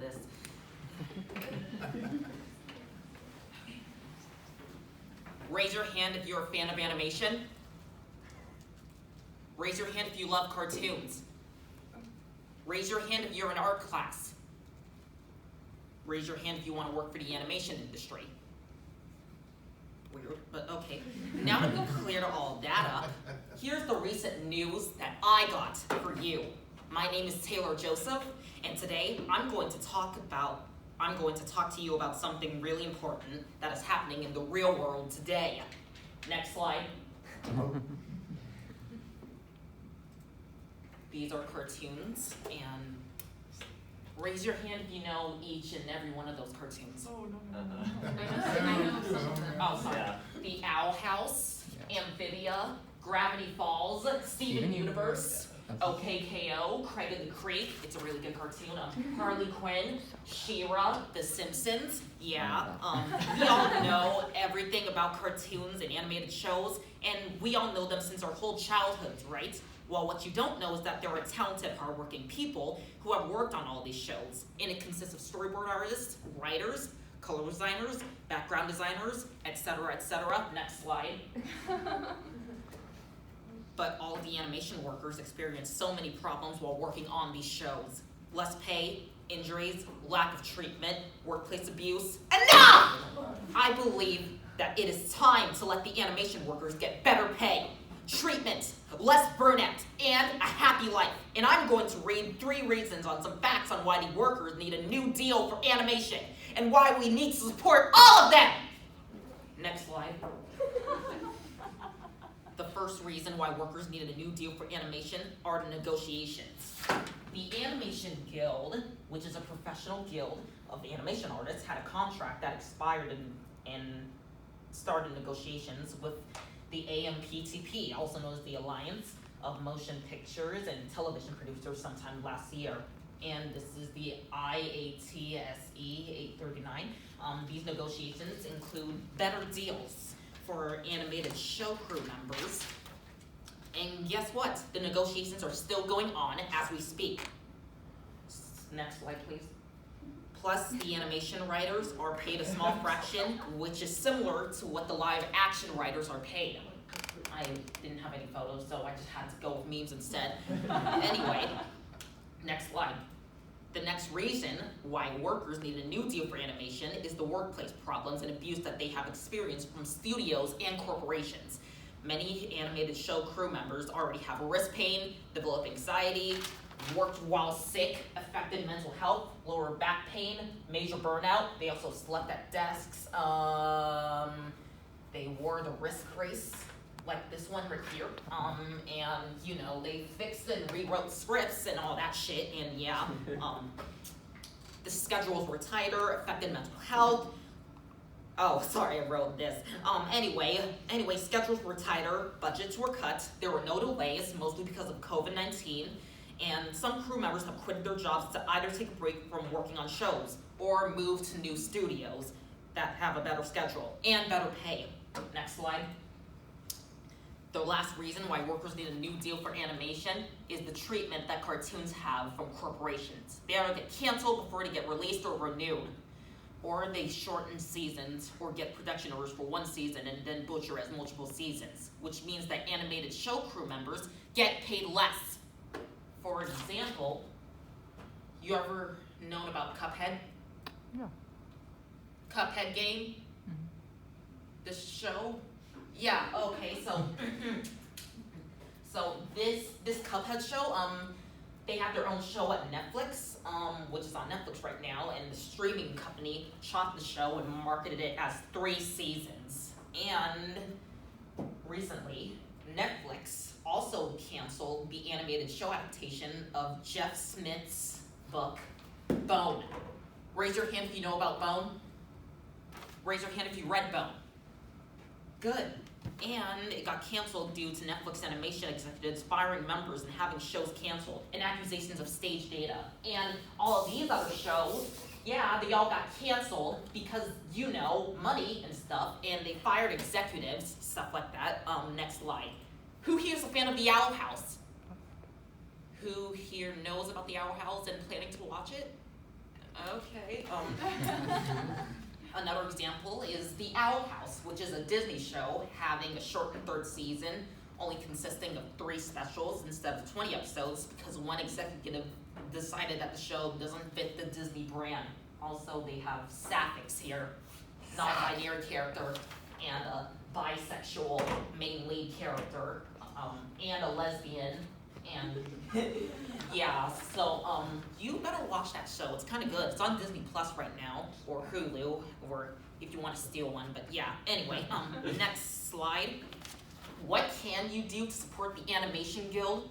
this. Raise your hand if you're a fan of animation. Raise your hand if you love cartoons. Raise your hand if you're in art class. Raise your hand if you want to work for the animation industry. Weird, but okay. Now that we've cleared all that up, here's the recent news that I got for you. My name is Taylor Joseph, and today I'm going to talk to you about something really important that is happening in the real world today. Next slide. These are cartoons, and raise your hand if you know each and every one of those cartoons. Oh, no. I know some of them. Oh, sorry. Yeah. The Owl House, Amphibia, Gravity Falls, Steven Universe, OKKO, Craig of the Creek. It's a really good cartoon. Harley Quinn, She-Ra, The Simpsons. Yeah. We all know everything about cartoons and animated shows, and we all know them since our whole childhoods, right? Well, what you don't know is that there are talented, hardworking people who have worked on all these shows, and it consists of storyboard artists, writers, color designers, background designers, etc., etc. Next slide. But all of the animation workers experience so many problems while working on these shows. Less pay, injuries, lack of treatment, workplace abuse. Enough! I believe that it is time to let the animation workers get better pay, treatment, less burnout, and a happy life. And I'm going to read 3 reasons on some facts on why the workers need a new deal for animation and why we need to support all of them. Next slide. The first reason why workers needed a new deal for animation are the negotiations. The Animation Guild, which is a professional guild of animation artists, had a contract that expired and started negotiations with the AMPTP, also known as the Alliance of Motion Pictures and Television Producers, sometime last year. And this is the IATSE 839. These negotiations include better deals for animated show crew members. And guess what? The negotiations are still going on as we speak. Next slide, please. Plus, the animation writers are paid a small fraction, which is similar to what the live action writers are paid. I didn't have any photos, so I just had to go with memes instead. Anyway, next slide. The next reason why workers need a new deal for animation is the workplace problems and abuse that they have experienced from studios and corporations. Many animated show crew members already have wrist pain, develop anxiety, worked while sick, affected mental health, lower back pain, major burnout. They also slept at desks. They wore the wrist brace, like this one right here. And they fixed and rewrote scripts and all that shit. And yeah, the schedules were tighter, affected mental health. Oh, sorry, I wrote this. Anyway, schedules were tighter, budgets were cut, there were no delays, mostly because of COVID-19. And some crew members have quit their jobs to either take a break from working on shows or move to new studios that have a better schedule and better pay. Next slide. The last reason why workers need a new deal for animation is the treatment that cartoons have from corporations. They either get canceled before they get released or renewed, or they shorten seasons or get production orders for one season and then butcher as multiple seasons, which means that animated show crew members get paid less. For example, you ever known about Cuphead? Yeah. Cuphead game? Mm-hmm. The show? Yeah, okay, so this Cuphead show, they have their own show at Netflix, which is on Netflix right now, and the streaming company shot the show and marketed it as 3 seasons. And recently, Netflix also canceled the animated show adaptation of Jeff Smith's book, Bone. Raise your hand if you know about Bone. Raise your hand if you read Bone. Good. And it got canceled due to Netflix animation executives firing members and having shows canceled, and accusations of stage data. And all of these other shows, yeah, they all got canceled because, money and stuff, and they fired executives, stuff like that. Next slide. Who here is a fan of the Owl House? Who here knows about the Owl House and planning to watch it? Okay. Another example is The Owl House, which is a Disney show having a shortened third season, only consisting of 3 specials instead of 20 episodes because one executive decided that the show doesn't fit the Disney brand. Also, they have sapphics here, non-binary character, and a bisexual main lead character, and a lesbian, and yeah, so you better watch that show. It's kind of good. It's on Disney Plus right now, or Hulu, or if you want to steal one. But yeah, anyway, next slide. What can you do to support the Animation Guild,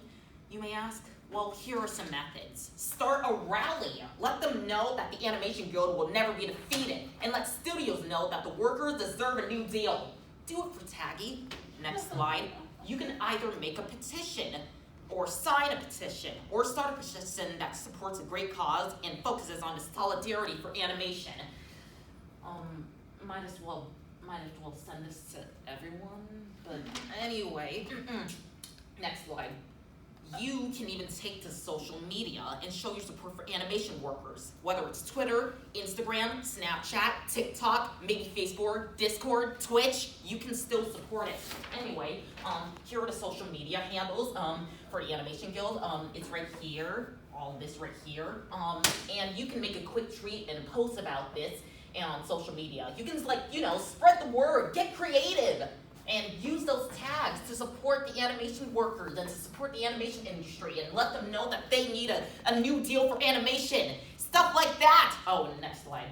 you may ask? Well, here are some methods. Start a rally. Let them know that the Animation Guild will never be defeated, and let studios know that the workers deserve a new deal. Do it for Taggy. Next slide. You can either make a petition, or sign a petition, or start a petition that supports a great cause and focuses on the solidarity for animation. Might as well send this to everyone, but anyway. Next slide. You can even take to social media and show your support for animation workers, whether it's Twitter, Instagram, Snapchat, TikTok, maybe Facebook, Discord, Twitch. You can still support it. Anyway, here are the social media handles for the Animation Guild. It's right here, all of this right here, and you can make a quick tweet and post about this on social media. You can spread the word, get creative, and use those tags to support the animation workers and to support the animation industry and let them know that they need a new deal for animation. Stuff like that. Oh, next slide.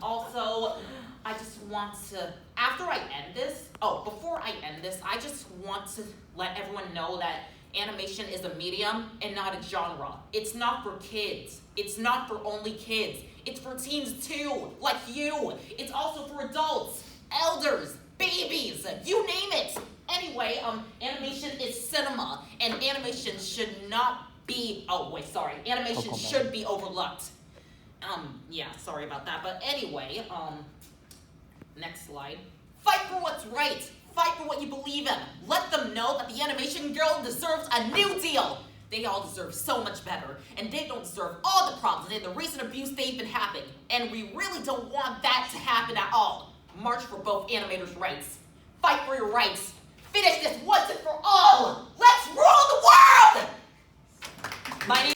Also, I just want to, before I end this, I just want to let everyone know that animation is a medium and not a genre. It's not for kids. It's not for only kids. It's for teens too, like you. It's also for adults, elders, babies, you name it. Anyway, animation is cinema, and animation should not be, animation should be overlooked. Yeah, sorry about that, but anyway, next slide. Fight for what's right. Fight for what you believe in. Let them know that the Animation Guild deserves a new deal. They all deserve so much better, and they don't deserve all the problems and the recent abuse they've been having, and we really don't want that to happen at all. March for both animators' rights. Fight for your rights. Finish this once and for all. Let's rule the world! My name